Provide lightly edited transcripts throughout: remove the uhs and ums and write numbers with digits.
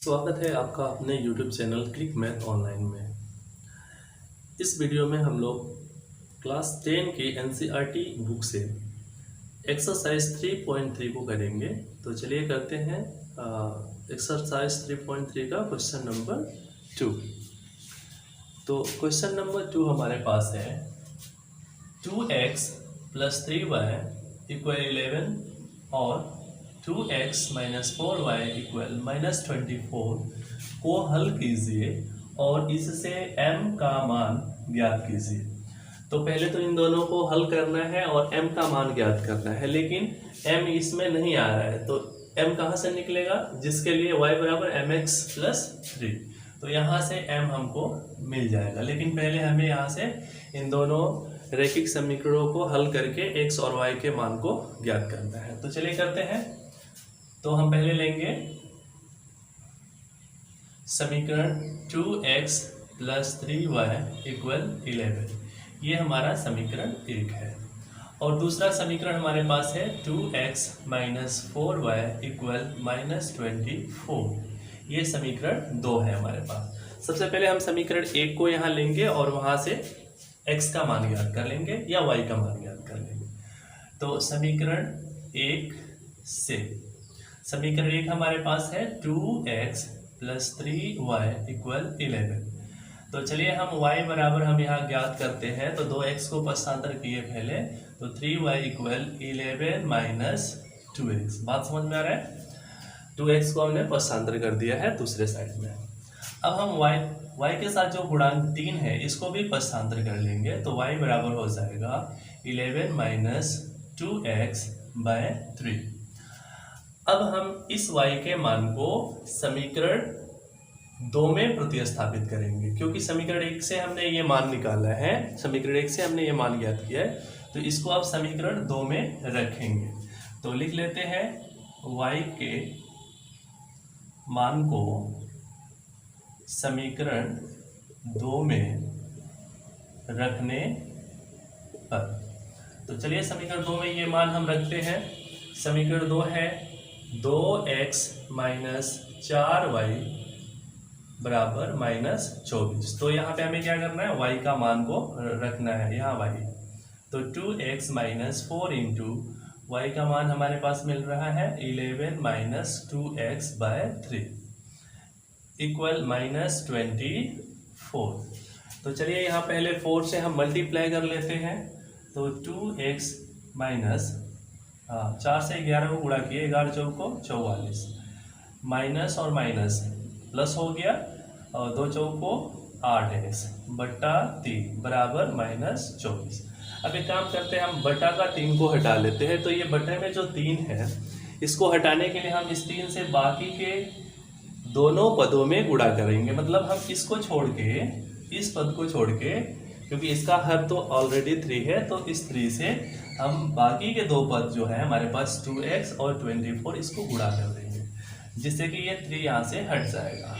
स्वागत है आपका अपने YouTube channel click math online में। इस वीडियो में हम लोग क्लास 10 के NCERT बुक से एक्सरसाइज 3.3 को करेंगे। तो चलिए करते हैं एक्सरसाइज 3.3 का क्वेश्चन नंबर 2। तो क्वेश्चन नंबर 2 हमारे पास है 2x + 3y = 11 और 2x - 4y = -24 को हल कीजिए और इससे m का मान ज्ञात कीजिए। तो पहले तो इन दोनों को हल करना है और m का मान ज्ञात करना है, लेकिन m इसमें नहीं आ रहा है। तो m कहाँ से निकलेगा? जिसके लिए y = mx + 3। तो यहाँ से m हमको मिल जाएगा, लेकिन पहले हमें यहाँ से इन दोनों रैखिक समीकरणों को हल करके x और y के मान को ज्ञात करना है। तो चलिए करते हैं। तो हम पहले लेंगे समीकरण 2x + 3y = 11। ये हमारा समीकरण 1 है। और दूसरा समीकरण हमारे पास है 2x - 4y = -24। ये समीकरण 2 है हमारे पास। सबसे पहले हम समीकरण 1 को यहाँ लेंगे और वहाँ से x का मान ज्ञात कर लेंगे या y का मान ज्ञात कर लेंगे। तो समीकरण 1 से समीकरण 1 हमारे पास है 2x + 3y = 11। तो चलिए हम y बराबर हम यहाँ ज्ञात करते हैं। तो 2x को पक्षांतर किए पहले, तो 3y = 11 - 2x। बात समझ में आ रहा है? 2x को हमने पक्षांतर कर दिया है दूसरे साइड में। अब हम y के साथ जो गुणांक 3 है इसको भी पक्षांतर कर लेंगे। तो y बराबर हो जाएगा 11 - 2x/3। अब हम इस y के मान को समीकरण 2 में प्रतिस्थापित करेंगे, क्योंकि समीकरण 1 से हमने ये मान निकाला है, समीकरण 1 से हमने ये मान ज्ञात किया है। तो इसको आप समीकरण 2 में रखेंगे। तो लिख लेते हैं y के मान को समीकरण 2 में रखने पर, तो चलिए समीकरण 2 में ये मान हम रखते हैं। समीकरण 2 है 2x - 4y = -24। तो यहाँ पे हमें क्या करना है? y का मान को रखना है यहाँ y। तो 2x - 4 × y का मान हमारे पास मिल रहा है 11 - 2x/3 = -24। तो चलिए यहाँ पहले 4 से हम मल्टीप्लाई कर लेते हैं। तो 2x - 4 से 11 को गुणा किए, 11 × 4 = 44, माइनस और माइनस प्लस हो गया, और 2 × 4 = 8x/3 बराबर -24। अब एक काम करते हैं, हम बटा का 3 को हटा लेते हैं। तो ये बटे में जो 3 है इसको हटाने के लिए हम इस 3 से बाकी के दोनों पदों में गुणा करेंगे। मतलब हम इसको छोड़ के, इस पद को छोड़ के, क्योंकि इसका हर तो ऑलरेडी 3 है, तो इस 3 से हम बाकी के दो पद जो है हमारे पास 2x और 24 इसको गुणा कर देंगे, जिससे कि ये 3 यहाँ से हट जाएगा।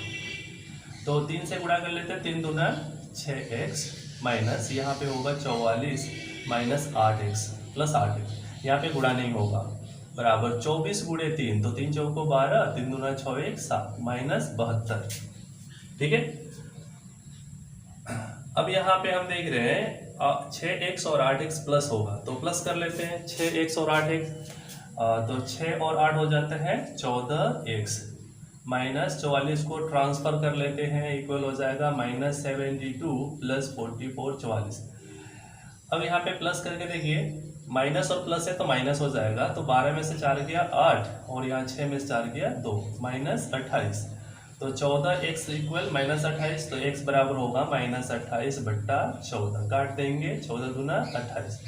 तो 3 से गुणा कर लेते हैं। 3 दूना 6x माइनस यहाँ पे होगा 44 - 8x + 8x, यहाँ पे गुणा नहीं होगा, बराबर 24 × 3। तो 3 × 4 = 12, 3 दूना 6 × 1 = 7 -72। ठीक है। अब यहाँ पे हम देख रहे हैं 6x और 8x प्लस होगा, तो प्लस कर लेते हैं 6x और 8x। तो 6 और 8 हो जाता है 14x, माइनस 44 को ट्रांसफर कर लेते हैं, इक्वल हो जाएगा -72 + 44 44। अब यहाँ पे प्लस करके देखिए, माइनस और प्लस है तो माइनस हो जाएगा। तो 12 में से 4 गया 8, और यहाँ 6 में से 4 गया 2, -28। तो 14x = -28, तो x बराबर होगा -28/14। काट देंगे, 14 दूना 28।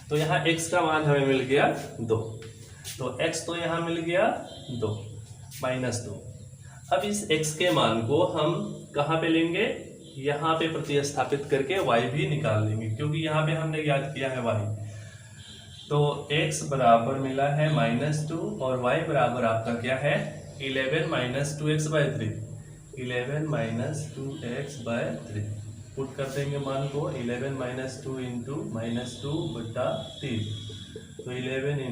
तो यहाँ x का मान हमें मिल गया 2। तो x तो यहाँ मिल गया 2 -2। अब इस x के मान को हम कहाँ पे लेंगे? यहाँ पे प्रतिस्थापित करके y भी निकाल लेंगे, क्योंकि यहाँ पे हमने ज्ञात किया है y। तो x बराबर मिला है -2 और y बराबर आपका क्या है? 11 - 2x/3। 11 - 2x/3 पुट कर देंगे मान को। 11 - 2 × -2/3, तो 11 ×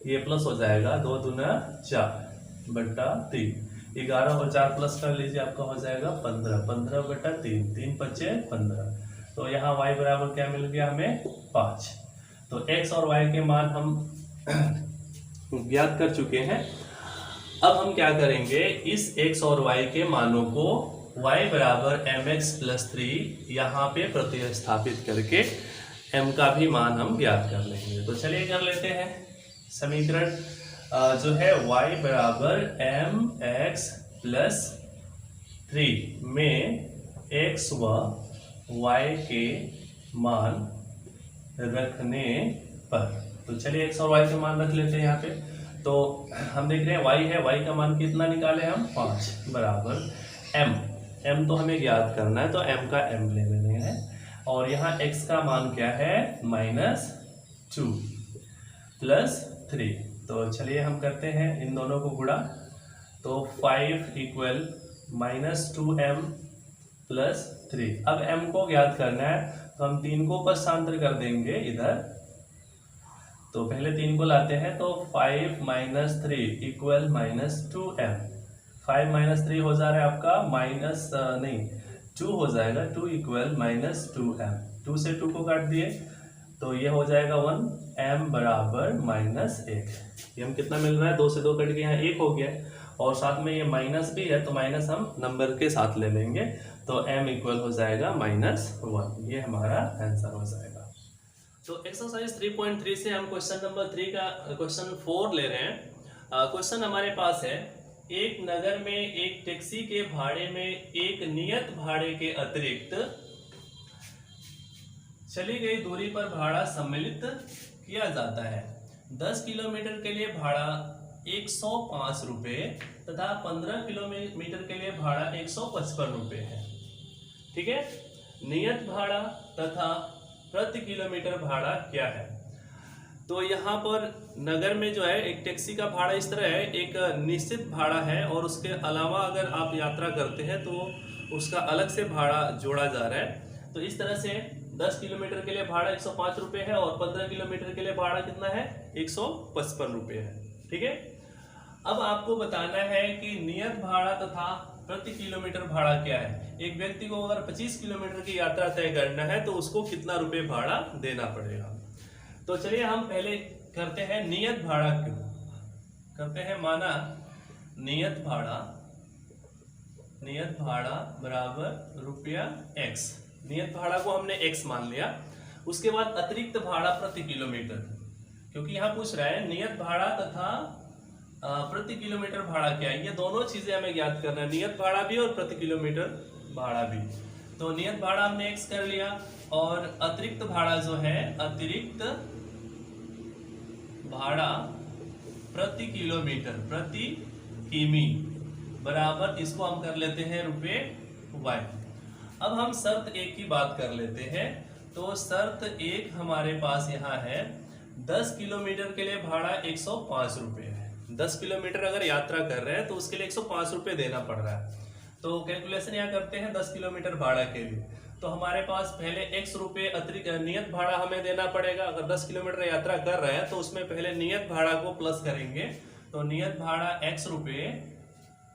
ये प्लस हो जाएगा 2 दूना 4/3। 11 और 4 प्लस कर लीजिए, आपका हो जाएगा 15, 15/3, 3 5 15। तो यहाँ y बराबर क्या मिल गया हमें 5। तो x और y के मान हम ज्ञात कर चुके हैं। अब हम क्या करेंगे, इस x और y के मानों को y बराबर mx+3 यहाँ पे प्रतिस्थापित करके m का भी मान हम ज्ञात कर लेंगे। तो चलिए कर लेते हैं। समीकरण जो है y बराबर mx+3 में x व y के मान रखने पर, तो चलिए x और y के मान रख लेते हैं यहाँ पे। तो हम देख रहे हैं y है, y का मान कितना निकाले हम 5 बराबर m तो हमें ज्ञात करना है, तो m का m ले लेने हैं। और यहाँ x का मान क्या है -2 +3। तो चलिए हम करते हैं इन दोनों को गुणा। तो 5 = -2m + 3। अब m को ज्ञात करना है, तो हम 3 को पक्षांतर कर देंगे इधर। तो पहले 3 को लाते हैं, तो 5 - 3 = -2m। 5 - 3 हो जा रहा है आपका 2 हो जाएगा, 2 = -2m। 2 से 2 को काट दिए तो ये हो जाएगा 1, m बराबर -1। ये हम कितना मिल रहा है, 2 से 2 कट के यहाँ 1 हो गया, और साथ में ये माइनस भी है, तो माइनस हम नंबर के साथ ले लेंगे। तो m इक्वल हो जाएगा -1। ये हमारा आंसर हो जाएगा। तो एक्सरसाइज 3.3 से हम क्वेश्चन नंबर 3 का क्वेश्चन 4 ले रहे हैं। क्वेश्चन हमारे पास है, एक नगर में एक टैक्सी के भाड़े में एक नियत भाड़े के अतिरिक्त चली गई दूरी पर भाड़ा सम्मिलित किया जाता है। 10 किलोमीटर के लिए भाड़ा 105 रुपये तथा 15 किलोमीटर के लिए भाड़ा 155 रुपये है। ठीक है, नियत भाड़ा तथा प्रति किलोमीटर भाड़ा क्या है। तो यहाँ पर नगर में जो है एक टैक्सी का भाड़ा इस तरह है, एक निश्चित भाड़ा है और उसके अलावा अगर आप यात्रा करते हैं तो उसका अलग से भाड़ा जोड़ा जा रहा है। तो इस तरह से 10 किलोमीटर के लिए भाड़ा 105 रुपये है और 15 किलोमीटर के लिए भाड़ा कितना है 155 रुपये है। ठीक है, अब आपको बताना है कि नियत भाड़ा तथा प्रति किलोमीटर भाड़ा क्या है। एक व्यक्ति को अगर 25 किलोमीटर की यात्रा तय करना है तो उसको कितना रुपए भाड़ा देना पड़ेगा। तो चलिए हम पहले करते हैं नियत भाड़ा क्यों करते हैं। माना नियत भाड़ा बराबर ₹x। नियत भाड़ा को हमने x मान लिया। उसके बाद अतिरिक्त भाड़ा प्रति किलोमीटर, क्योंकि यहाँ पूछ रहा है नियत भाड़ा तथा प्रति किलोमीटर भाड़ा क्या है, ये दोनों चीजें हमें ज्ञात करना है, नियत भाड़ा भी और प्रति किलोमीटर भाड़ा भी। तो नियत भाड़ा हमने x कर लिया और अतिरिक्त भाड़ा जो है अतिरिक्त भाड़ा प्रति किलोमीटर प्रति किमी बराबर, इसको हम कर लेते हैं ₹y। अब हम शर्त 1 की बात कर लेते हैं। तो शर्त 1 हमारे पास यहाँ है 10 किलोमीटर के लिए भाड़ा 105 रुपये है। 10 किलोमीटर अगर यात्रा कर रहे हैं तो उसके लिए 105 रुपये देना पड़ रहा है। तो कैलकुलेशन यहाँ करते हैं 10 किलोमीटर भाड़ा के लिए। तो हमारे पास पहले x रुपये अतिरिक्त नियत भाड़ा हमें देना पड़ेगा। अगर 10 किलोमीटर यात्रा कर रहे हैं तो उसमें पहले नियत भाड़ा को प्लस करेंगे। तो नियत भाड़ा x रुपये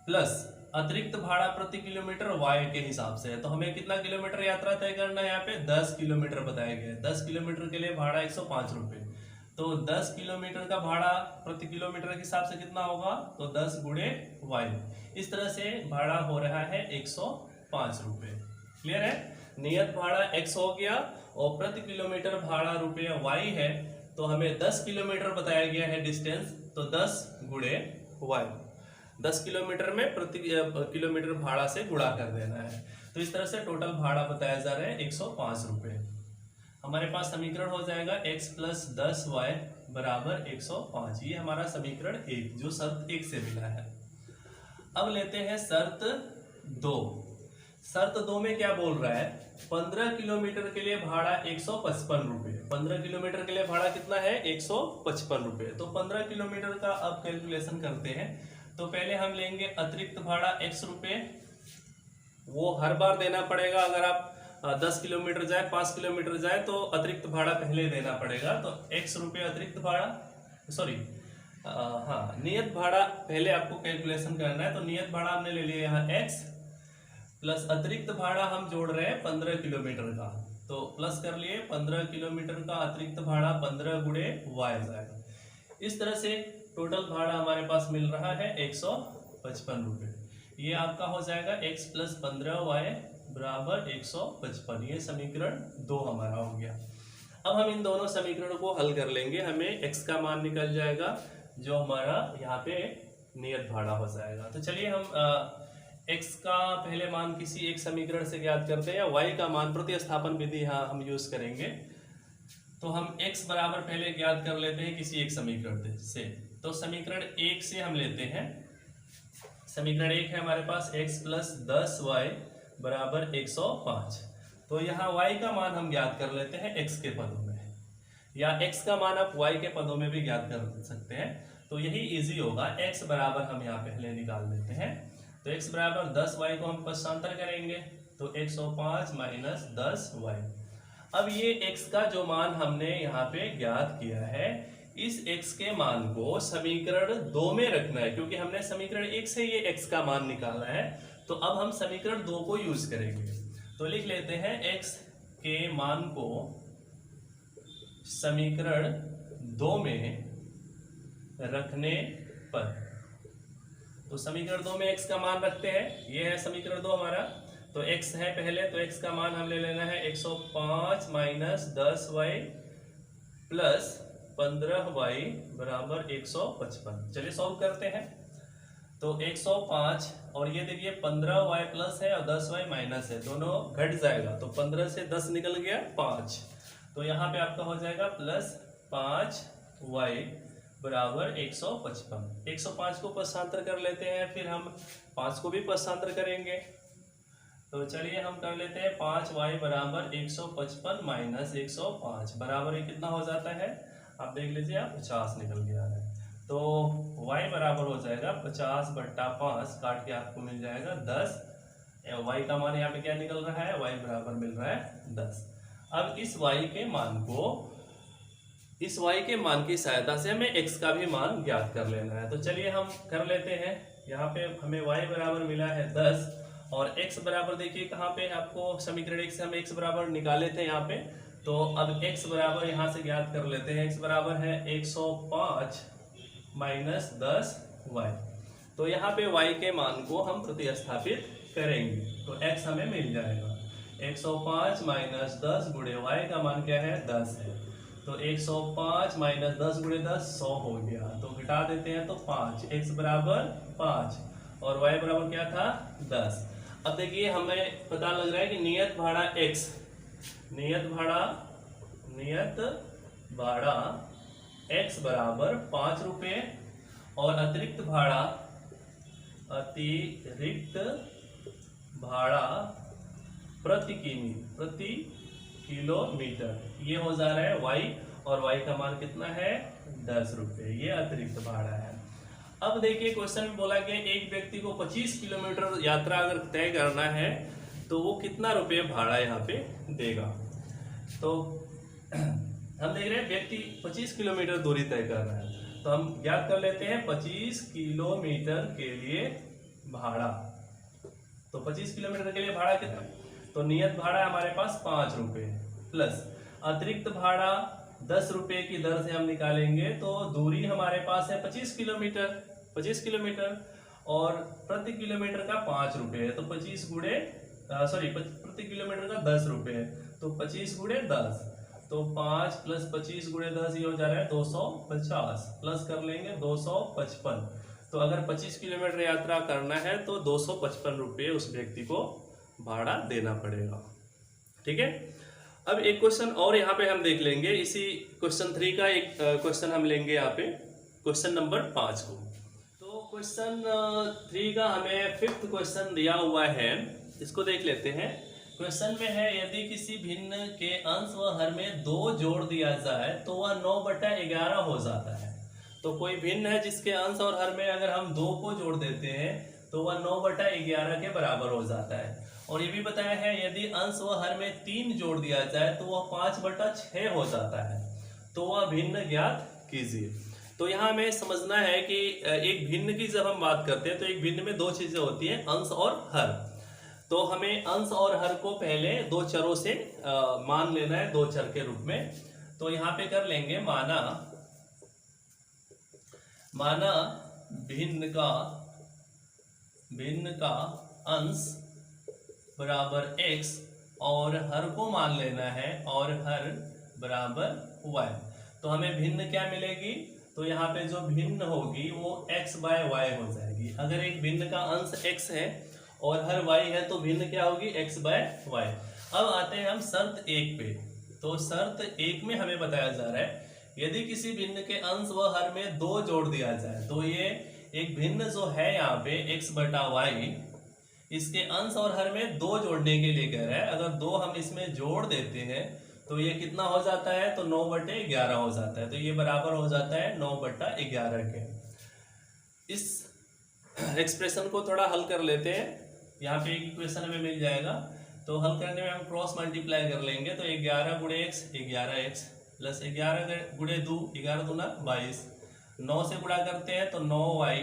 प्लस अतिरिक्त भाड़ा प्रति किलोमीटर y के हिसाब से है। तो हमें कितना किलोमीटर यात्रा तय करना है, यहाँ पे 10 किलोमीटर बताया गया है। 10 किलोमीटर के लिए भाड़ा 105 रुपये। तो 10 किलोमीटर का भाड़ा प्रति किलोमीटर के हिसाब से कितना होगा, तो 10 × y। इस तरह से भाड़ा हो रहा है 105 रुपये। क्लियर है, नियत भाड़ा x हो गया और प्रति किलोमीटर भाड़ा ₹y है। तो हमें 10 किलोमीटर बताया गया है डिस्टेंस, तो 10 × y। 10 किलोमीटर में प्रति किलोमीटर भाड़ा से गुणा कर देना है। तो इस तरह से टोटल भाड़ा बताया जा रहा है 105 रुपये। हमारे पास समीकरण हो जाएगा x + 10y बराबर 105। ये हमारा समीकरण 1 जो शर्त 1 से मिला है। अब लेते हैं शर्त 2। शर्त 2 में क्या बोल रहा है, 15 किलोमीटर के लिए भाड़ा 155 रुपये। 15 किलोमीटर के लिए भाड़ा कितना है 155 रुपये। तो 15 किलोमीटर का अब कैलकुलेशन करते हैं। तो पहले हम लेंगे अतिरिक्त भाड़ा x रुपये, वो हर बार देना पड़ेगा। अगर आप 10 किलोमीटर जाए 5 किलोमीटर जाए तो अतिरिक्त भाड़ा पहले देना पड़ेगा। तो x रुपये अतिरिक्त भाड़ा हाँ, नियत भाड़ा पहले आपको कैलकुलेशन करना है। तो नियत भाड़ा हमने ले लिया यहाँ x प्लस अतिरिक्त भाड़ा हम जोड़ रहे हैं 15 किलोमीटर का, तो प्लस कर लिए 15 किलोमीटर का अतिरिक्त भाड़ा 15 गुणे y हो जाएगा। इस तरह से टोटल भाड़ा हमारे पास मिल रहा है 155 रुपये। ये आपका हो जाएगा x प्लस 15y बराबर 155। ये समीकरण 2 हमारा हो गया। अब हम इन दोनों समीकरणों को हल कर लेंगे, हमें x का मान निकल जाएगा जो हमारा यहाँ पे नियत भाड़ा हो जाएगा। तो चलिए हम x का पहले मान किसी एक समीकरण से ज्ञात करते हैं, या y का मान प्रतिस्थापन विधि यहाँ हम यूज करेंगे। तो हम x बराबर पहले ज्ञात कर लेते हैं किसी एक समीकरण से। तो समीकरण 1 से हम लेते हैं, समीकरण 1 है हमारे पास x प्लस 10y बराबर 105। तो यहाँ y का मान हम ज्ञात कर लेते हैं x के पदों में, या x का मान आप y के पदों में भी ज्ञात कर सकते हैं। तो यही इजी होगा। x बराबर हम यहाँ पहले निकाल लेते हैं। तो x बराबर 10y को हम पक्षांतर करेंगे, तो 105 माइनस 10y। अब ये x का जो मान हमने यहाँ पे ज्ञात किया है, इस x के मान को समीकरण 2 में रखना है, क्योंकि हमने समीकरण 1 से ये x का मान निकाला है। तो अब हम समीकरण 2 को यूज करेंगे। तो लिख लेते हैं x के मान को समीकरण 2 में रखने पर, तो समीकरण 2 में x का मान रखते हैं। ये है समीकरण 2 हमारा। तो x है पहले, तो x का मान हम ले लेना है 105 माइनस 10y प्लस 15y बराबर 155। चलिए सॉल्व करते हैं। तो 105 और ये देखिए 15y प्लस है और 10y माइनस है, दोनों घट जाएगा। तो 15 से 10 निकल गया 5, तो यहाँ पे आपका हो जाएगा प्लस 5y बराबर 155। 105 को पक्षांतर कर लेते हैं, फिर हम 5 को भी पक्षांतर करेंगे। तो चलिए हम कर लेते हैं 5y बराबर 155 माइनस 105 बराबर ये कितना हो जाता है, आप देख लीजिए, आप 50 निकल गया है। तो y बराबर हो जाएगा 50/5, काट के आपको मिल जाएगा 10। y का मान यहाँ पे क्या निकल रहा है, y बराबर मिल रहा है 10। अब इस y के मान को, इस y के मान की सहायता से हमें x का भी मान ज्ञात कर लेना है। तो चलिए हम कर लेते हैं। यहाँ पे हमें y बराबर मिला है 10 और x बराबर देखिए कहाँ पे, आपको समीकरण 1 से हम x बराबर निकाले थे यहाँ पे। तो अब x बराबर यहाँ से ज्ञात कर लेते हैं। x बराबर है 105 माइनस 10y। तो यहाँ पे y के मान को हम प्रतिस्थापित करेंगे, तो x हमें मिल जाएगा 105 माइनस 10 गुणे y का मान क्या है, 10 है। तो 105 माइनस 10 गुणे 10 100 हो गया। तो घटा देते हैं तो 5, x बराबर 5 और y बराबर क्या था, 10। अब देखिए हमें पता लग रहा है कि नियत भाड़ा x, नियत भाड़ा x बराबर 5 रुपये और अतिरिक्त भाड़ा प्रति किलोमीटर, ये हो जा रहा है y, और y का मान कितना है, 10 रुपये। ये अतिरिक्त भाड़ा है। अब देखिए क्वेश्चन में बोला गया एक व्यक्ति को 25 किलोमीटर यात्रा अगर तय करना है तो वो कितना रुपये भाड़ा यहाँ पे देगा। तो हम देख रहे हैं व्यक्ति 25 किलोमीटर दूरी तय कर रहा है, तो हम ज्ञात कर लेते हैं 25 किलोमीटर के लिए भाड़ा। तो 25 किलोमीटर के लिए भाड़ा कितना, तो नियत भाड़ा हमारे पास 5 रुपये प्लस अतिरिक्त भाड़ा 10 रुपये की दर से हम निकालेंगे। तो दूरी हमारे पास है 25 किलोमीटर और प्रति किलोमीटर का 5 रुपये है। तो 25 गुणे प्रति किलोमीटर का 10 रुपये है, तो 25 गुणे 10, तो 5 प्लस 25 गुणे 10 ये हो जा रहा है 250, प्लस कर लेंगे 255। तो अगर 25 किलोमीटर यात्रा करना है तो 255 रुपये उस व्यक्ति को भाड़ा देना पड़ेगा। ठीक है। अब एक क्वेश्चन और यहाँ पे हम देख लेंगे, इसी क्वेश्चन 3 का एक क्वेश्चन हम लेंगे यहाँ पे, क्वेश्चन नंबर 5 को। तो क्वेश्चन 3 का हमें 5th क्वेश्चन दिया हुआ है, इसको देख लेते हैं। क्वेश्चन में है यदि किसी भिन्न के अंश व हर में 2 जोड़ दिया जाए तो वह 9/11 हो जाता है। तो कोई भिन्न है जिसके अंश और हर में अगर हम 2 को जोड़ देते हैं तो वह 9/11 के बराबर हो जाता है। और ये भी बताया है यदि अंश व हर में 3 जोड़ दिया जाए तो वह 5/6 हो जाता है। तो वह भिन्न ज्ञात कीजिए। तो यहाँ हमें समझना है कि एक भिन्न की जब हम बात करते हैं तो एक भिन्न में दो चीजें होती हैं, अंश और हर। तो हमें अंश और हर को पहले दो चरों से मान लेना है, दो चर के रूप में। तो यहाँ पे कर लेंगे माना भिन्न का अंश बराबर x और हर को मान लेना है और हर बराबर y। तो हमें भिन्न क्या मिलेगी, तो यहाँ पे जो भिन्न होगी वो x बाय वाई हो जाएगी। अगर एक भिन्न का अंश x है और हर y है तो भिन्न क्या होगी, x बाय वाई। अब आते हैं हम शर्त 1 पे। तो शर्त 1 में हमें बताया जा रहा है यदि किसी भिन्न के अंश व हर में 2 जोड़ दिया जाए, तो ये एक भिन्न जो है यहाँ पे x बटा वाई, इसके अंश और हर में 2 जोड़ने के लिए कह रहा है। अगर 2 हम इसमें जोड़ देते हैं तो ये कितना हो जाता है, तो 9/11 हो जाता है। तो ये बराबर हो जाता है 9/11 के। इस एक्सप्रेशन को थोड़ा हल कर लेते हैं। यहाँ पे एक इक्वेशन हमें मिल जाएगा, तो हल करने में हम क्रॉस मल्टीप्लाई कर लेंगे। तो 11 गुणे x 11x प्लस 11 गुणे 2 11 दूना 22, 9 से गुणा करते हैं तो 9y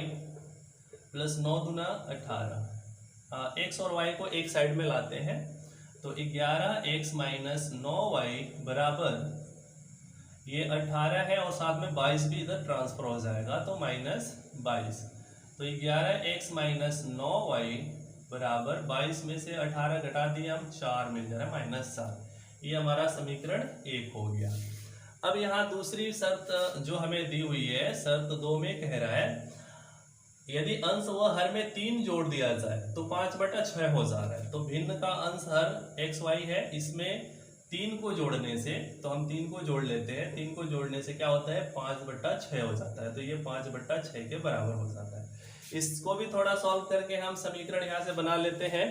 प्लस 9 दूना 18। x और y को एक साइड में लाते हैं तो 11x माइनस 9y बराबर ये 18 है और साथ में 22 भी इधर ट्रांसफर हो जाएगा तो -22। तो 11x माइनस 9y बराबर 22 में से 18 घटा दिए हम 4 मिल जा रहा है -7। ये हमारा समीकरण 1 हो गया। अब यहाँ दूसरी शर्त जो हमें दी हुई है, शर्त 2 में कह रहा है यदि अंश व हर में 3 जोड़ दिया जाए तो 5/6 हो जा रहा है। तो भिन्न का अंश हर x y है, इसमें 3 को जोड़ने से, तो हम 3 को जोड़ लेते हैं, 3 को जोड़ने से क्या होता है 5/6 हो जाता है। तो ये 5/6 के बराबर हो जाता है। इसको भी थोड़ा सॉल्व करके हम समीकरण यहाँ से बना लेते हैं।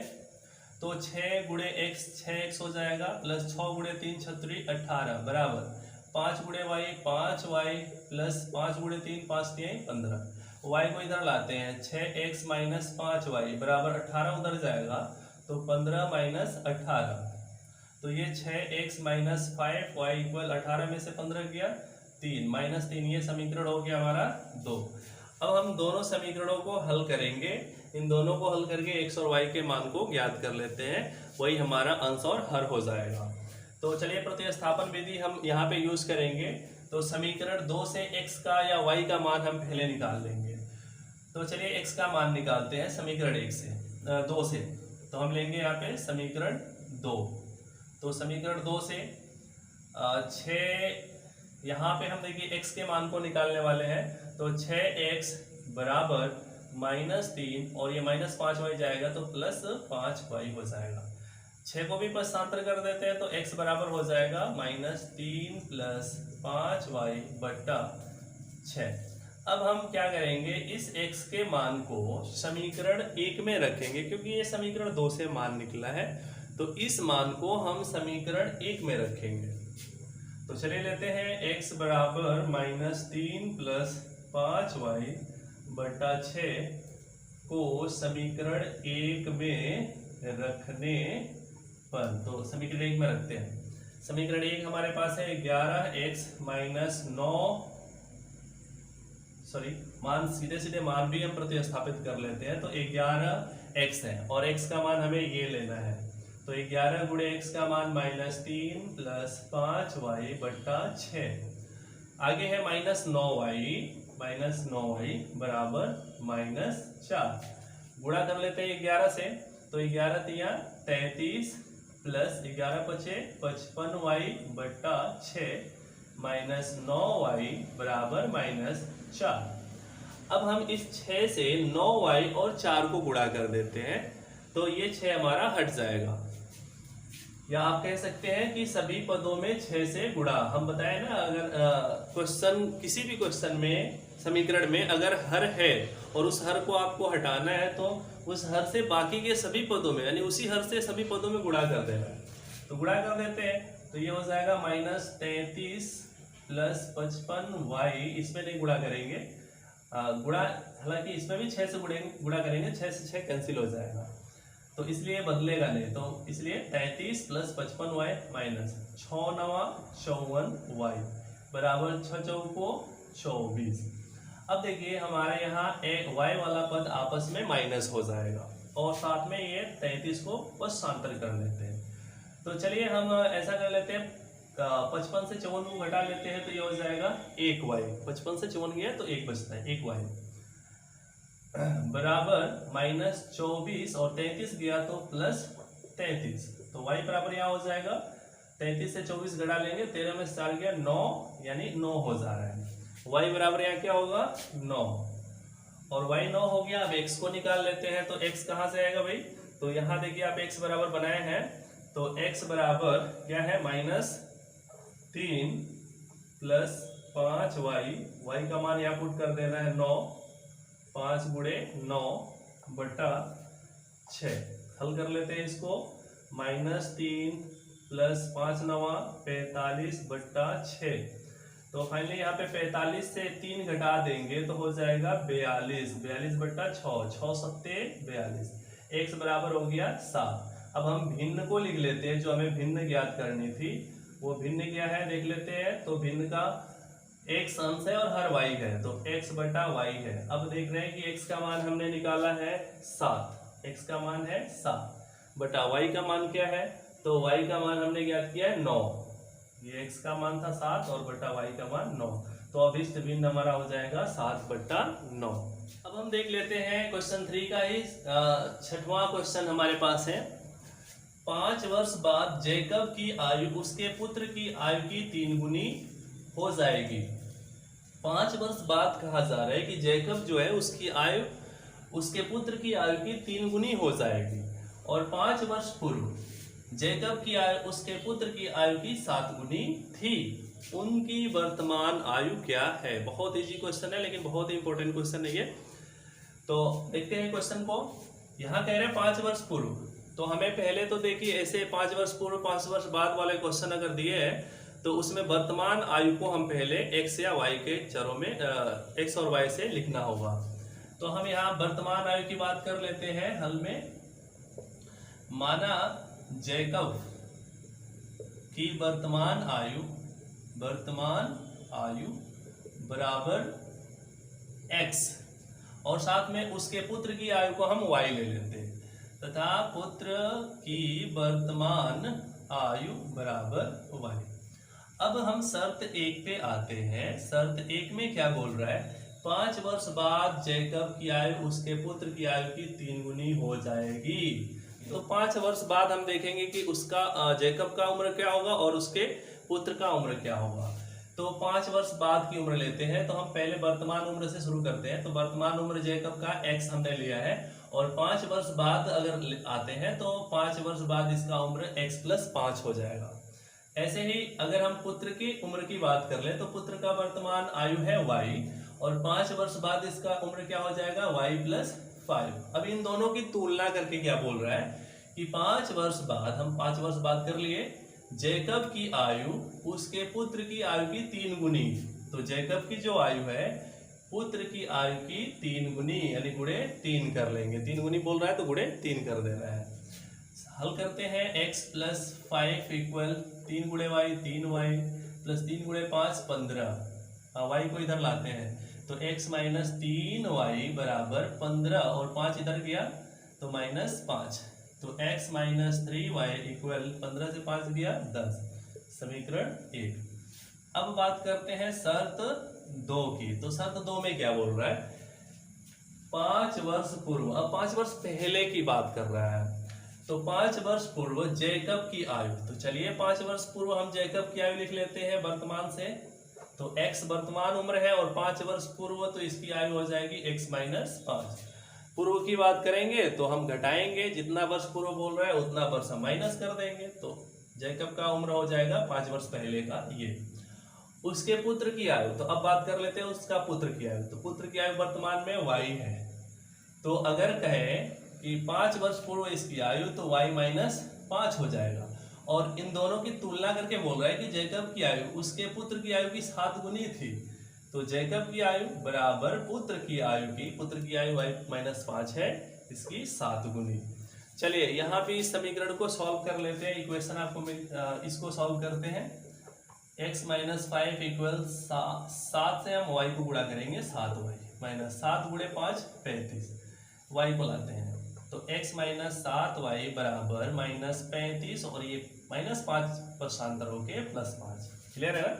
तो 6 गुणे x 6x हो जाएगा प्लस 6 गुणे 3 छत्री 18 बराबर 5 गुणे y 5y प्लस 5 गुणे 3 5 3 15। y को इधर लाते हैं, 6x माइनस 5y बराबर 18 उधर जाएगा तो 15 माइनस 18। तो ये 6x माइनस 5y इक्वल 18 में से 15 गया 3 -3। ये समीकरण हो गया हमारा 2। अब हम दोनों समीकरणों को हल करेंगे। इन दोनों को हल करके x और y के मान को ज्ञात कर लेते हैं, वही हमारा अंश और हर हो जाएगा। तो चलिए प्रतिस्थापन विधि हम यहाँ पे यूज करेंगे। तो समीकरण 2 से x का या y का मान हम पहले निकाल लेंगे। तो चलिए x का मान निकालते हैं समीकरण 2 से। तो हम लेंगे यहाँ पे समीकरण 2। तो समीकरण 2 से 6, यहाँ पे हम देखिए x के मान को निकालने वाले हैं। तो 6x बराबर -3 और ये -5y जाएगा तो +5y हो जाएगा। 6 को भी पक्षांतर कर देते हैं तो x बराबर हो जाएगा -3 + 5y बटा 6। अब हम क्या करेंगे, इस x के मान को समीकरण 1 में रखेंगे क्योंकि ये समीकरण 2 से मान निकला है। तो इस मान को हम समीकरण 1 में रखेंगे। तो चलिए लेते हैं x बराबर -3 + 5y बटा 6 को समीकरण 1 में रखने पर, तो समीकरण 1 में रखते हैं। समीकरण 1 हमारे पास है 11x माइनस 9, मान सीधे मान भी हम प्रतिस्थापित कर लेते हैं। तो 11x है और x का मान हमें ये लेना है। तो 11 गुणे x का मान -3 + 5y बटा 6। आगे है -9y बराबर -4। गुणा कर लेते हैं 11 से। तो 11 तिया 33 प्लस 11 पचे 55y बटा 6 -9y बराबर -4। अब हम इस 6 से 9y और 4 को गुणा कर देते हैं तो ये 6 हमारा हट जाएगा। या आप कह सकते हैं कि सभी पदों में 6 से गुणा। हम बताए ना, अगर क्वेश्चन किसी भी क्वेश्चन में समीकरण में अगर हर है और उस हर को आपको हटाना है तो उस हर से बाकी के सभी पदों में, यानी उसी हर से सभी पदों में गुणा कर देना है। तो गुणा कर देते हैं तो ये हो जाएगा -33 + 55y। इसमें नहीं गुणा करेंगे, गुणा हालांकि इसमें भी 6 से गुणा करेंगे, 6 से 6 कैंसिल हो जाएगा तो इसलिए बदलेगा नहीं। तो इसलिए 33 + 55y माइनस 6 9 54y बराबर 6 चौको 24। अब देखिए हमारे यहाँ एक y वाला पद आपस में माइनस हो जाएगा और साथ में ये 33 को पश्चांतर कर लेते हैं। तो चलिए हम ऐसा कर लेते हैं, 55 से 54 को घटा लेते हैं तो ये हो जाएगा 1y। 55 से 54 गया तो 1 बचता है, 1y बराबर -24 और 33 गया तो +33। तो y बराबर यहाँ हो जाएगा 33 से 24 घटा लेंगे, 13 में 4 गया 9, यानी 9 हो जा रहा है। y बराबर यहाँ क्या होगा 9 और y 9 हो गया। अब x को निकाल लेते हैं, तो x कहाँ से आएगा भाई, तो यहाँ देखिए आप x बराबर बनाए हैं, तो x बराबर क्या है -3 + 5y, y का मान यहाँ पुट कर देना है 9, 5 गुणे 9 बटा 6। हल कर लेते हैं इसको, -3 + 5 9 45 बटा 6। तो फाइनली यहाँ पे 45 से 3 घटा देंगे तो हो जाएगा 42, 42 बटा 6, 6 सत्ते 42, x बराबर हो गया 7। अब हम भिन्न को लिख लेते हैं, जो हमें भिन्न ज्ञात करनी थी वो भिन्न क्या है देख लेते हैं। तो भिन्न का x अंश है और हर y है, तो x बटा y है। अब देख रहे हैं कि x का मान हमने निकाला है 7, x का मान है 7 बटा y का मान क्या है, तो y का मान हमने ज्ञात किया है 9। ये x का मान था 7 और बटा y का मान 9, तो अभिष्ट भिन्न हमारा हो जाएगा 7 बटा 9। अब हम देख लेते हैं क्वेश्चन 3 का ही 6वां क्वेश्चन हमारे पास है। 5 वर्ष बाद जैकब की आयु उसके पुत्र की आयु की 3 गुनी हो जाएगी। 5 वर्ष बाद कहा जा रहा है कि जैकब जो है उसकी आयु उसके पुत्र की आयु की 3 गुनी हो जाएगी, और 5 वर्ष पूर्व जैकब की आयु उसके पुत्र की आयु की 7 गुनी थी। उनकी वर्तमान आयु क्या है। बहुत इजी क्वेश्चन है लेकिन बहुत ही इंपॉर्टेंट क्वेश्चन है ये। तो देखते हैं क्वेश्चन को। यहाँ कह रहे हैं 5 वर्ष पूर्व, तो हमें पहले तो देखिए ऐसे 5 वर्ष पूर्व 5 वर्ष बाद वाले क्वेश्चन अगर दिए हैं तो उसमें वर्तमान आयु को हम पहले x या y के चरों में x और y से लिखना होगा। तो हम यहाँ वर्तमान आयु की बात कर लेते हैं हल में। माना जैकब की वर्तमान आयु बराबर x और साथ में उसके पुत्र की आयु को हम y ले लेते हैं, तथा पुत्र की वर्तमान आयु बराबर y। अब हम शर्त 1 पे आते हैं। शर्त 1 में क्या बोल रहा है, 5 वर्ष बाद जैकब की आयु उसके पुत्र की आयु की 3 गुनी हो जाएगी। तो 5 वर्ष बाद हम देखेंगे कि उसका जैकब का उम्र क्या होगा और उसके पुत्र का उम्र क्या होगा। तो 5 वर्ष बाद की उम्र लेते हैं, तो हम पहले वर्तमान उम्र से शुरू करते हैं। तो वर्तमान उम्र जैकब का x हमने लिया है, और 5 वर्ष बाद अगर आते हैं तो 5 वर्ष बाद इसका उम्र x + 5 हो जाएगा। ऐसे ही अगर हम पुत्र की उम्र की बात कर ले तो पुत्र का वर्तमान आयु है y, और 5 वर्ष बाद इसका उम्र क्या हो जाएगा y + 5। अब इन दोनों की तुलना करके क्या बोल रहा है कि 5 वर्ष बाद, हम 5 वर्ष बाद कर लिए, जैकब की आयु उसके पुत्र की आयु की 3 गुनी। तो जैकब की जो आयु है पुत्र की आयु की 3 गुनी, यानी गुणे 3 कर लेंगे। 3 गुनी बोल रहा है तो गुणे 3 कर देना है। हल करते हैं x + 5 = 3 गुणे y 3y + 3 गुणे 5 15। y को इधर लाते हैं तो x - 3y बराबर 15, और 5 इधर गया तो -5, तो x - 3y = 15 से 5 गया 10। समीकरण 1। अब बात करते हैं शर्त 2 की। तो शर्त 2 में क्या बोल रहा है, 5 वर्ष पूर्व, अब 5 वर्ष पहले की बात कर रहा है। तो 5 वर्ष पूर्व जैकब की आयु, तो चलिए 5 वर्ष पूर्व हम जैकब की आयु लिख लेते हैं वर्तमान से। तो x वर्तमान उम्र है और 5 वर्ष पूर्व, तो इसकी आयु हो जाएगी x - 5। पूर्व की बात करेंगे तो हम घटाएंगे, जितना वर्ष पूर्व बोल रहा है उतना वर्ष हम माइनस कर देंगे, तो जैकब का उम्र हो जाएगा 5 वर्ष पहले का ये। उसके पुत्र की आयु, तो अब बात कर लेते हैं उसका पुत्र की आयु। तो पुत्र की आयु वर्तमान में y है, तो अगर कहें कि 5 वर्ष पूर्व इसकी आयु, तो y - 5 हो जाएगा। और इन दोनों की तुलना करके बोल रहा है कि जैकब की आयु उसके पुत्र की आयु की 7 गुनी थी। तो जैकब की आयु बराबर पुत्र की आयु y - 5 है, इसकी 7 गुनी। चलिए यहाँ पे इस समीकरण को सॉल्व कर लेते हैं। इक्वेशन आपको इसको सॉल्व करते हैं। x माइनस 5 इक्वल 7 से हम y को गुणा करेंगे 7y माइनस 7 गुणे 5 35 y को लाते हैं तो x माइनस 7y बराबर माइनस 35 और ये माइनस 5 पर शांतर होके प्लस 5। क्लियर है ना।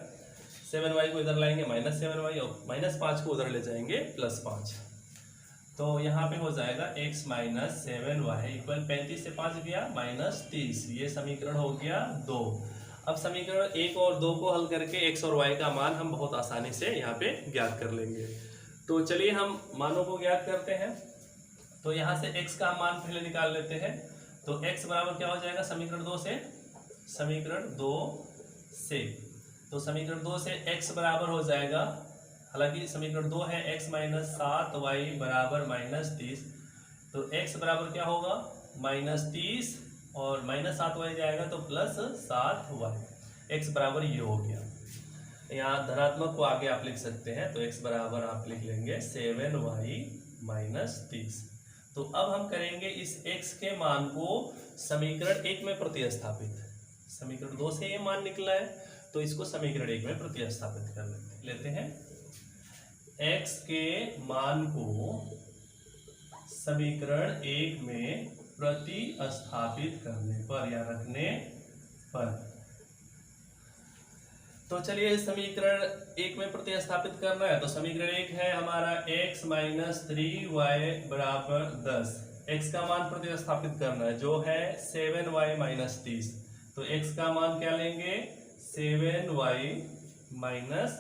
7y को इधर लाएंगे माइनस 7y और माइनस 5 को उधर ले जाएंगे प्लस 5। तो यहाँ पे हो जाएगा x माइनस 7y इक्वल 35 से 5 गया माइनस 30। ये समीकरण हो गया 2। अब समीकरण 1 और 2 को हल करके x और y का मान हम बहुत आसानी से यहाँ पे ज्ञात कर लेंगे। तो चलिए हम मानों को ज्ञात करते हैं। तो यहाँ से x का मान पहले निकाल लेते हैं। तो x बराबर क्या हो जाएगा समीकरण 2 से, समीकरण 2 से, तो समीकरण 2 से x बराबर हो जाएगा, हालांकि समीकरण 2 है x माइनस 7y बराबर माइनस 30। तो x बराबर क्या होगा माइनस 30 और माइनस 7y जाएगा तो प्लस 7y। x बराबर ये हो गया। यहाँ धनात्मक को आगे आप लिख सकते हैं तो x बराबर आप लिख लेंगे 7y माइनस 30। तो अब हम करेंगे इस x के मान को समीकरण 1 में प्रतिस्थापित। समीकरण 2 से ये मान निकला है तो इसको समीकरण 1 में प्रतिस्थापित कर लेते हैं। x के मान को समीकरण 1 में प्रतिस्थापित करने पर या रखने पर, तो चलिए समीकरण 1 में प्रतिस्थापित करना है। तो समीकरण 1 है हमारा x माइनस 3y बराबर 10। x का मान प्रतिस्थापित करना है जो है 7y माइनस 30। तो x का मान क्या लेंगे 7y माइनस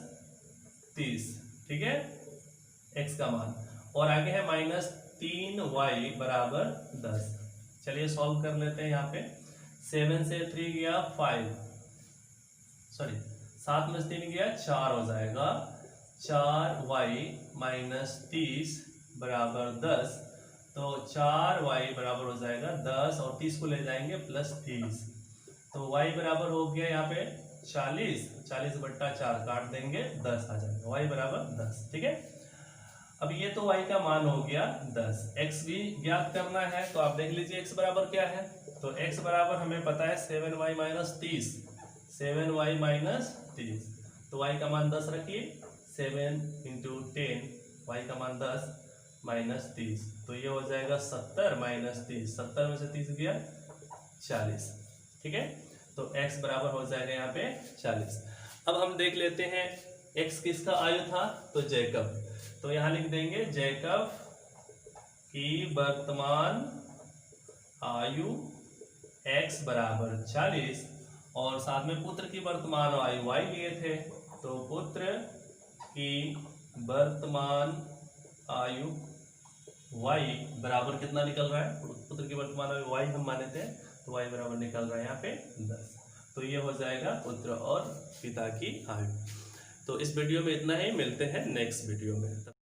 30। ठीक है x का मान, और आगे है माइनस 3y बराबर 10। चलिए सॉल्व कर लेते हैं। यहाँ पे 7 से 3 गया 5, सॉरी 7 में से 3 गया 4 हो जाएगा। 4y माइनस 30 बराबर 10। तो 4y बराबर हो जाएगा 10 और 30 को ले जाएंगे प्लस 30। तो y बराबर हो गया यहाँ पे 40, 40 बट्टा 4 काट देंगे 10 आ जाएगा, y बराबर 10। ठीक है, अब ये तो y का मान हो गया 10। x भी ज्ञात करना है तो आप देख लीजिए x बराबर क्या है। तो x बराबर हमें पता है 7y माइनस 30, 7y माइनस 30। तो y का मान 10 रखिए, 7 इंटू 10, y का मान 10 माइनस 30। तो ये हो जाएगा 70 माइनस 30, 70 में से 30 गया 40। ठीक है, तो x बराबर हो जाएगा यहाँ पे 40। अब हम देख लेते हैं x किसका आयु था, तो जैकब। तो यहाँ लिख देंगे जैकब की वर्तमान आयु x बराबर 40 और साथ में पुत्र की वर्तमान आयु y लिए थे। तो पुत्र की वर्तमान आयु y बराबर कितना निकल रहा है, पुत्र की वर्तमान आयु y हम माने थे तो y बराबर निकल रहा है यहाँ पे 10। तो ये हो जाएगा पुत्र और पिता की आयु। तो इस वीडियो में इतना ही, मिलते हैं नेक्स्ट वीडियो में।